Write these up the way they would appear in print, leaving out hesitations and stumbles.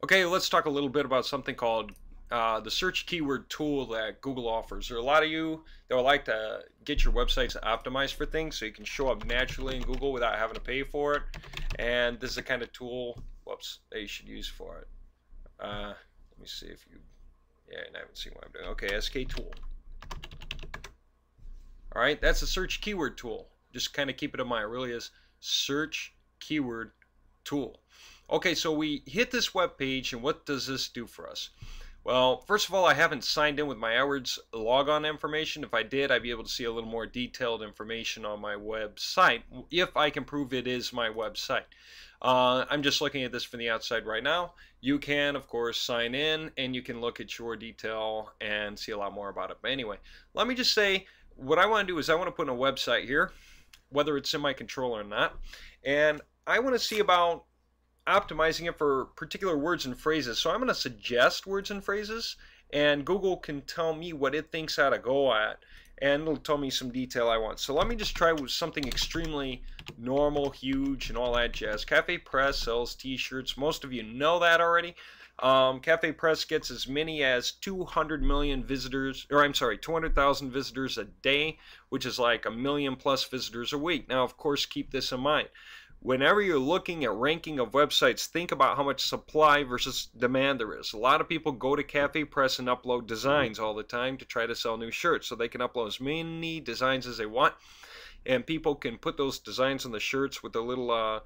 Okay, let's talk a little bit about something called the search keyword tool that Google offers. There are a lot of you that would like to get your websites optimized for things so you can show up naturally in Google without having to pay for it. And this is the kind of tool, that you should use for it. Let me see if you, I haven't seen what I'm doing. Okay, SKTool. All right, that's a search keyword tool. Just kind of keep it in mind. It really is search keyword tool. Okay, so we hit this web page, and what does this do for us? Well, first of all, I haven't signed in with my AdWords logon information. If I did, I'd be able to see a little more detailed information on my website if I can prove it is my website. I'm just looking at this from the outside right now. You can, of course, sign in, and you can look at your detail and see a lot more about it. But anyway, let me just say, what I want to do is I want to put in a website here, whether it's in my control or not, and I want to see about optimizing it for particular words and phrases. So I'm going to suggest words and phrases, and Google can tell me what it thinks I ought to go at, and it'll tell me some detail I want. So let me just try with something extremely normal, huge, and all that jazz. Cafe Press sells t-shirts. Most of you know that already. Cafe Press gets as many as 200 million visitors, or I'm sorry, 200,000 visitors a day, which is like 1 million plus visitors a week. Now, of course, keep this in mind. Whenever you're looking at ranking of websites, think about how much supply versus demand there is. A lot of people go to Cafe Press and upload designs all the time to try to sell new shirts, so they can upload as many designs as they want, and people can put those designs on the shirts with a little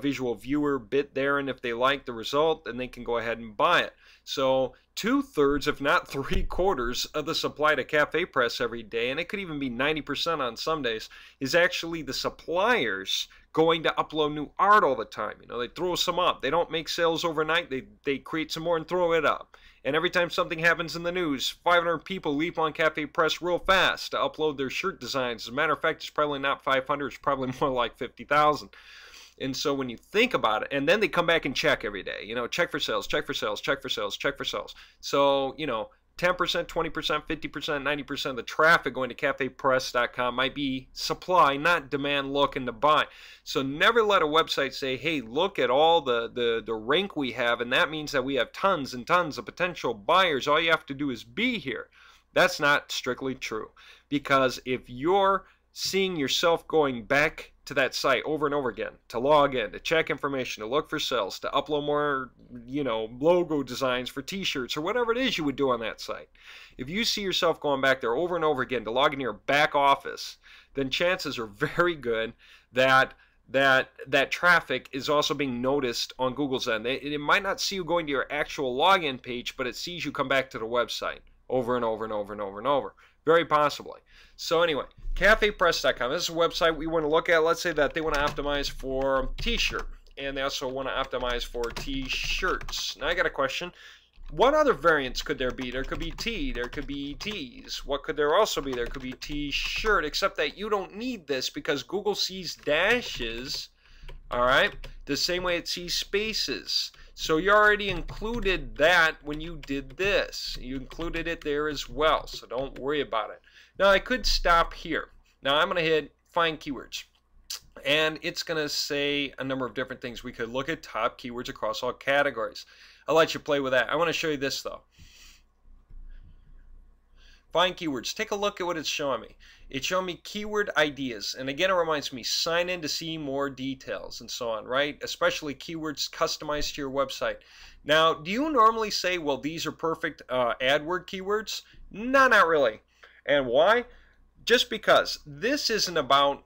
visual viewer bit there, and if they like the result, then they can go ahead and buy it. So 2/3, if not 3/4 of the supply to Cafe Press every day, and it could even be 90% on some days, is actually the suppliers going to upload new art all the time. You know, they throw some up. They don't make sales overnight. They create some more and throw it up. And every time something happens in the news, 500 people leap on Cafe Press real fast to upload their shirt designs. As a matter of fact, it's probably not 500. It's probably more like 50,000. And so when you think about it, and then they come back and check every day, you know, check for sales, check for sales, check for sales, check for sales. So, you know, 10%, 20%, 50%, 90% of the traffic going to cafepress.com might be supply, not demand looking to buy. So never let a website say, hey, look at all the rank we have, and that means that we have tons and tons of potential buyers. All you have to do is be here. That's not strictly true, because if you're seeing yourself going back to that site over and over again, to log in, to check information, to look for sales, to upload more, you know, logo designs for t-shirts or whatever it is you would do on that site. If you see yourself going back there over and over again to log into your back office, then chances are very good that that traffic is also being noticed on Google's end. It might not see you going to your actual login page, but it sees you come back to the website over and over and over and over and over. Very possibly. So anyway, cafepress.com. This is a website we want to look at. Let's say that they want to optimize for t-shirt, and they also want to optimize for t-shirts. Now I got a question. What other variants could there be? There could be T, there could be T's. What could there also be? There could be t-shirt, except that you don't need this because Google sees dashes, all right, the same way it sees spaces. So you already included that when you did this. You included it there as well, so don't worry about it. Now I could stop here. Now I'm going to hit Find Keywords, and it's going to say a number of different things. We could look at top keywords across all categories. I'll let you play with that. I want to show you this though. Find keywords. Take a look at what it's showing me. It's showing me keyword ideas. And again, it reminds me, sign in to see more details and so on, right? Especially keywords customized to your website. Now, do you normally say, well, these are perfect AdWord keywords? No, not really. And why? Just because this isn't about,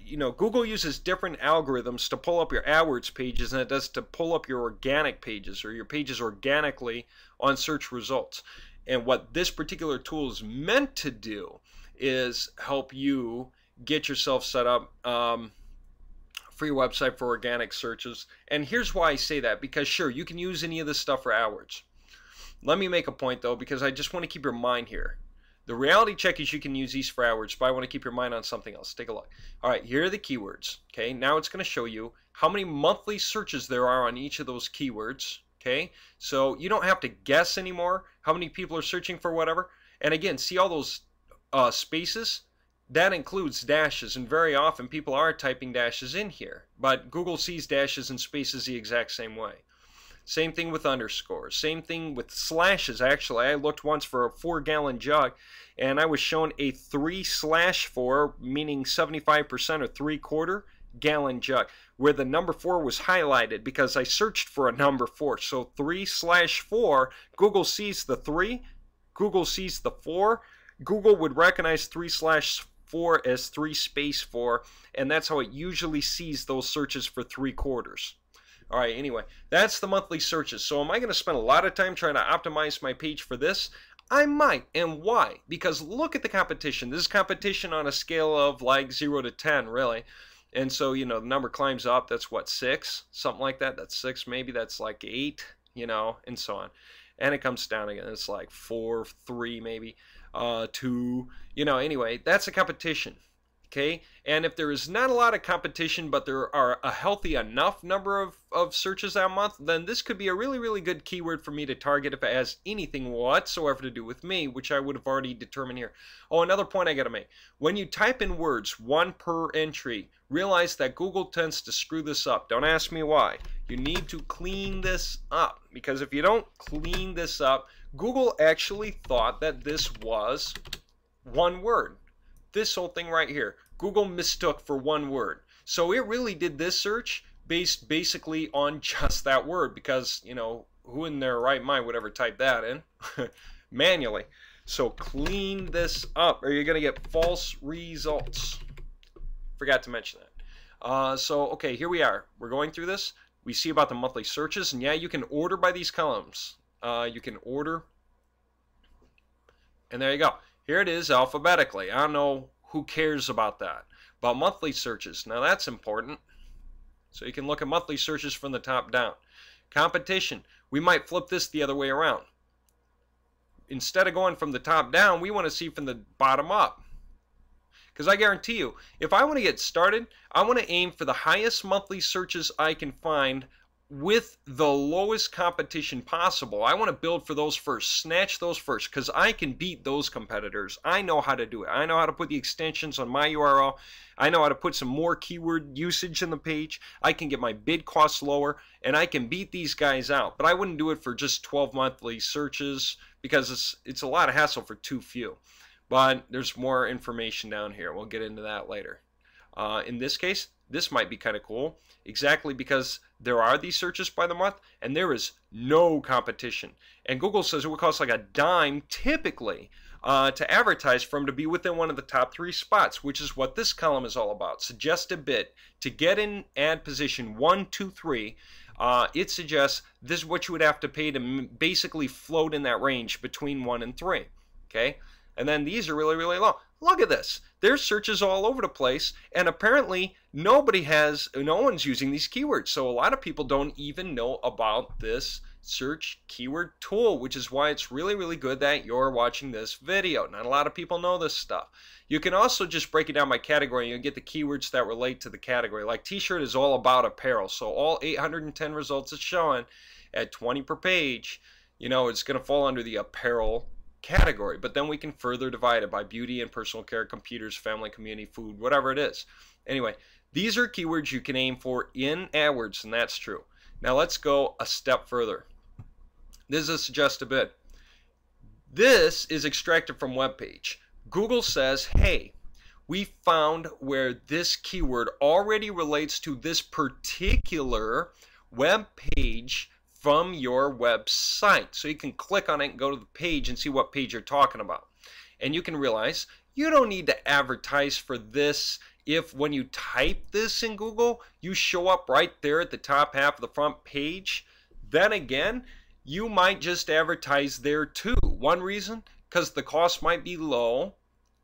you know, Google uses different algorithms to pull up your AdWords pages than it does to pull up your organic pages or your pages organically on search results. And what this particular tool is meant to do is help you get yourself set up for your website for organic searches. And here's why I say that, because sure, you can use any of this stuff for AdWords. Let me make a point though, because I just want to keep your mind here. The reality check is you can use these for AdWords, but I want to keep your mind on something else. Take a look. All right, here are the keywords. Okay, now it's going to show you how many monthly searches there are on each of those keywords. Okay, so you don't have to guess anymore how many people are searching for whatever. And again, see all those spaces? That includes dashes, and very often people are typing dashes in here, but Google sees dashes and spaces the exact same way. Same thing with underscores. Same thing with slashes. Actually, I looked once for a 4-gallon jug, and I was shown a 3/4, meaning 75% or 3/4 gallon jug, where the number 4 was highlighted because I searched for a number 4. So 3/4, Google sees the 3, Google sees the 4. Google would recognize 3/4 as 3/4, and that's how it usually sees those searches for 3/4. All right, anyway, that's the monthly searches. So am I going to spend a lot of time trying to optimize my page for this? I might. And why? Because look at the competition. This is competition on a scale of like 0 to 10, really. And so, you know, the number climbs up. That's what, 6? Something like that. That's 6 maybe. That's like 8, you know, and so on. And it comes down again. It's like 4, 3 maybe, 2. You know, anyway, that's a competition. Okay, and if there is not a lot of competition, but there are a healthy enough number of searches that month, then this could be a really, really good keyword for me to target if it has anything whatsoever to do with me, which I would have already determined here. Oh, another point I got to make. When you type in words, 1 per entry, realize that Google tends to screw this up. Don't ask me why. You need to clean this up, because if you don't clean this up, Google actually thought that this was 1 word. This whole thing right here, Google mistook for 1 word. So it really did this search based basically on just that word, because, you know, who in their right mind would ever type that in manually? So clean this up or you're going to get false results. Forgot to mention that. So, okay, here we are. We're going through this. We see about the monthly searches, and yeah, you can order by these columns. You can order, and there you go. Here it is alphabetically. I don't know who cares about that. But monthly searches, now that's important. So you can look at monthly searches from the top down. Competition, we might flip this the other way around. Instead of going from the top down, we want to see from the bottom up. Because I guarantee you, if I want to get started, I want to aim for the highest monthly searches I can find with the lowest competition possible. I want to build for those first, snatch those first, because I can beat those competitors. I know how to do it. I know how to put the extensions on my URL. I know how to put some more keyword usage in the page. I can get my bid costs lower, and I can beat these guys out. But I wouldn't do it for just 12 monthly searches, because it's a lot of hassle for too few. But there's more information down here. We'll get into that later. In this case, this might be kind of cool, exactly because there are these searches by the month and there is no competition. And Google says it would cost like a dime typically to advertise from to be within one of the top 3 spots, which is what this column is all about. Suggest a bid to get in ad position 1, 2, 3. It suggests this is what you would have to pay to basically float in that range between 1 and 3. Okay, and then these are really, really low. Look at this. There's searches all over the place, and apparently no one's using these keywords. So a lot of people don't even know about this search keyword tool, which is why it's really, really good that you're watching this video. Not a lot of people know this stuff. You can also just break it down by category and get the keywords that relate to the category. Like t-shirt is all about apparel. So all 810 results it's showing at 20 per page, you know, it's going to fall under the apparel category. But then we can further divide it by beauty and personal care, computers, family, community, food, whatever it is. Anyway, these are keywords you can aim for in AdWords, and that's true. Now let's go a step further. This is a suggest a bid. This is extracted from web page. Google says, hey, we found where this keyword already relates to this particular web page from your website. So you can click on it and go to the page and see what page you're talking about. And you can realize you don't need to advertise for this if when you type this in Google, you show up right there at the top half of the front page. Then again, you might just advertise there too. One reason, because the cost might be low,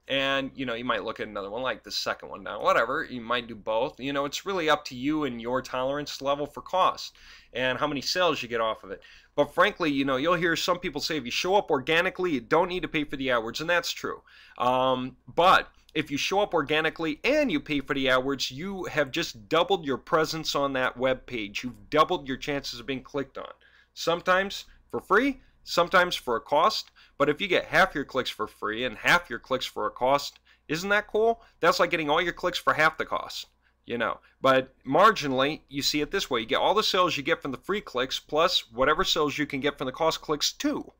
and you know, you might look at another one like the second one down, whatever. You might do both. You know, it's really up to you and your tolerance level for cost and how many sales you get off of it. But frankly, you know, you'll hear some people say if you show up organically, you don't need to pay for the AdWords, and that's true. But if you show up organically and you pay for the AdWords, you have just doubled your presence on that web page. You've doubled your chances of being clicked on. Sometimes for free, sometimes for a cost. But if you get half your clicks for free and half your clicks for a cost, isn't that cool? That's like getting all your clicks for half the cost. you know. But marginally, you see it this way. You get all the sales you get from the free clicks plus whatever sales you can get from the cost clicks too.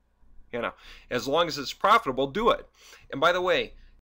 You know, as long as it's profitable, do it. And by the way,